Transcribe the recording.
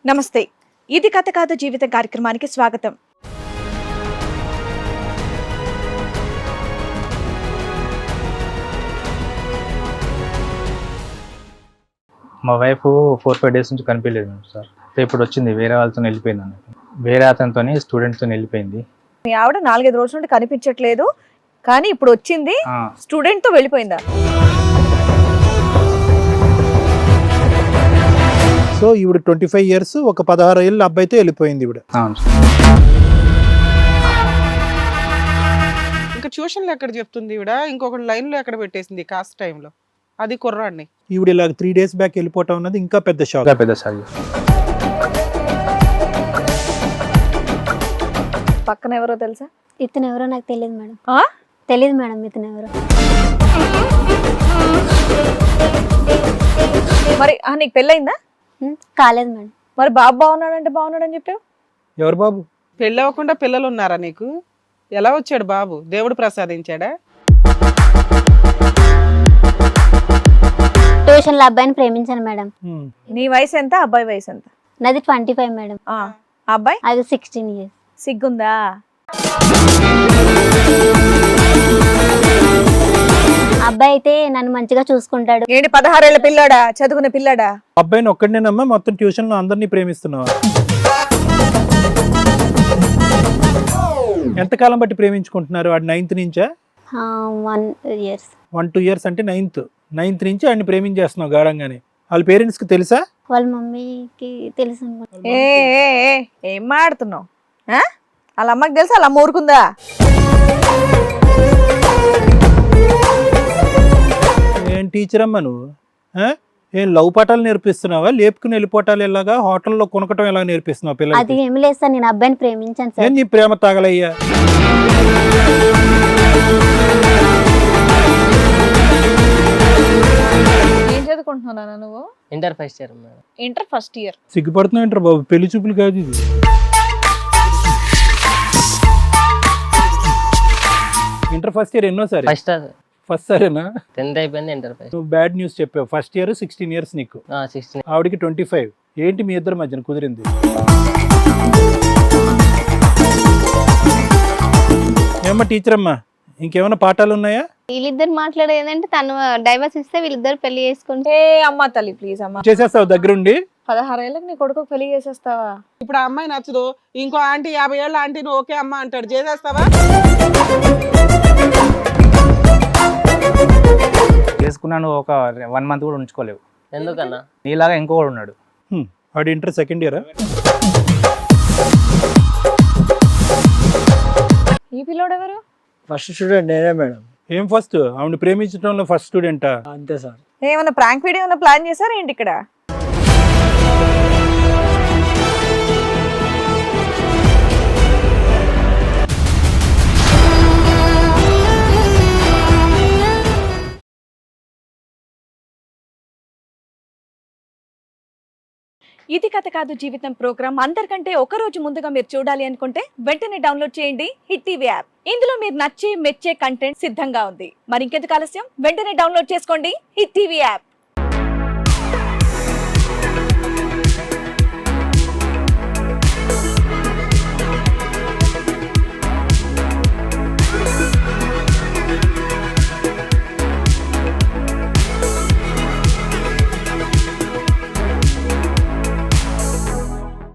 నమస్తే, ఇది కథ కాదు జీవితం కార్యక్రమానికి స్వాగతం. మా వైఫ్ 4-5 డేస్ నుంచి కనిపించలేదు సార్. ఇప్పుడు వచ్చింది, వేరే వాళ్ళతో వెళ్ళిపోయింది అన్నట్టు. వేరే అతనితో స్టూడెంట్తో వెళ్ళిపోయింది. మీ ఆవిడ 4-5 రోజుల నుండి కనిపించట్లేదు, కానీ ఇప్పుడు వచ్చింది స్టూడెంట్ తో వెళ్ళిపోయిందా? సో ఈవిడ 25 years, ఒక 16 ఏళ్ళ అబ్బాయితో వెళ్ళిపోయింది ఈవిడ. అవును సార్. ఇంకా ట్యూషన్లో ఎక్కడ చెప్తుంది ఈవిడ, ఇంకొక లైన్లో ఎక్కడ పెట్టేసింది కాస్ట్ టైంలో, అది కుర్రాడిని. ఈవిడ ఇలా 3 days బ్యాక్ వెళ్ళిపోవటం అన్నది ఇంకా పెద్ద షాక్. ఇంకా పెద్ద సార్. పక్కన ఎవరో తెలుసా? ఇతను ఎవరో నాకు తెలియదు మేడం. ఆ? తెలియదు మేడం ఇతను ఎవరో. మరి నీకు పెళ్ళయిందా? కాలేదు మేడం. మరి బాబు బాగున్నాడంటే బాగున్నాడని చెప్పావు. ఎవరు బాబు? పెళ్ళి అవ్వకుండా పిల్లలు ఉన్నారా నీకు? ఎలా వచ్చాడు బాబు? దేవుడు ప్రసాదించాడా? ట్యూషన్లో అబ్బాయిని ప్రేమించాను మేడం. నీ వయసు ఎంత, అబ్బాయి వయసు ఎంత? నాది 25 మేడం. ఆ అబ్బాయి అది 16 years. సిగ్గుందా? అబ్బాయి అయితే నన్ను మంచిగా చూసుకుంటాడు. ఏంటి 16 ఏళ్ల పిల్లాడా, చదువుకునే పిల్లాడా? అబ్బాయిని ఒక్కడినేనమ్మా మొత్తం ట్యూషన్ లో అందరినీ ప్రేమిస్తున్నావా? ఎంతకాలం బట్టి ప్రేమించుకుంటున్నారు? వాడు 9th నుంచా? 1 year. 1-2 years అంటే 9th నుంచి వాడిని ప్రేమించేస్తున్నావు గాఢంగానే. వాళ్ళ పేరెంట్స్ కి తెలుసా? వాళ్ళ మమ్మీకి తెలుసు అనుకుంటా. ఏ ఏ, ఏ, ఏం మాడుతున్నావు? వాళ్ళ అమ్మకి తెలుసా? వాళ్ళ అమ్మ ఊరుకుందా? ఏం టీచర్ అమ్మా నువ్వు? ఏం లవ్ పాఠాలు నేర్పిస్తున్నావా? లేపుకుని వెళ్ళిపోవటాలు ఎలాగా, హోటల్లో కొనకటం ఎలా నేర్పిస్తున్నావు అది పిల్లలకి? ఏమి లేదు సార్, నేను అబ్బాయిని ప్రేమించాను సార్. ఏం నీ ప్రేమ తాగలయ్యా? ఏం చదువుకుంటున్నానా నువ్వు? Inter first year madam. Inter first year. సిగ్గుపడుతున్నావు ఏంటారు బాబు? పెళ్లి చూపులు కాదు ఇది. ఇంటర్ ఫస్ట్ ఇయర్ ఎన్నోసారి? ఫస్ట్ సారేనా? 10th అయిపోయింది, ఇంటర్ ఫస్ట్. నువ్వు బ్యాడ్ న్యూస్ చెప్పావు. ఫస్ట్ ఇయర్ 16 years నీకు, 16. ఆవిడికి 25. ఏంటి మీ ఇద్దరి మధ్యన కుదిరింది? ఏమ్మా టీచర్ అమ్మా, ఇంకేమైనా పాఠాలు ఉన్నాయా? వీళ్ళిద్దరు మాట్లాడేదంటే తను డైవర్స్ ఇస్తే వీళ్ళిద్దరు పెళ్లి చేసుకుంటే. అమ్మా తల్లి ప్లీజ్ అమ్మా. చేసేస్తావు దగ్గరుండి? 16 ఏళ్ళకి నీ కొడుకు పెళ్లి చేసేస్తావా? ఇప్పుడు ఆ అమ్మాయి నచ్చదు, ఇంకో ఆంటీ 50 ఏళ్ళ ఆంటీ నువ్వు ఓకే అమ్మ అంటాడు, చేసేస్తావా? చేసుకున్నాను, ఒక 1 month కూడా ఉంచుకోలేవు. ఎందుకన్నా? నీలాగా ఇంకోడు ఉన్నాడు. వాడు ఇంటర్ సెకండ్ ఇయర్. ఈ పిల్లోడు ఎవరు? ఫస్ట్ స్టూడెంట్ నేనే మేడం. ఏం ఫస్ట్? ఆవిడ ప్రేమించడంలో ఫస్ట్ స్టూడెంటా? అంతే సార్. ఏమన్నా ప్రాంక్ వీడియో ఏమైనా ప్లాన్ చేశారా ఏంటి ఇక్కడ? ఇది కథ కాదు జీవితం ప్రోగ్రామ్ అందరికంటే ఒక రోజు ముందుగా మీరు చూడాలి అనుకుంటే వెంటనే డౌన్లోడ్ చేయండి హిట్ టీవీ యాప్. ఇందులో మీరు నచ్చే మెచ్చే కంటెంట్ సిద్ధంగా ఉంది. మరి ఇంకెందుకు ఆలస్యం, వెంటనే డౌన్లోడ్ చేసుకోండి హిట్ టీవీ యాప్.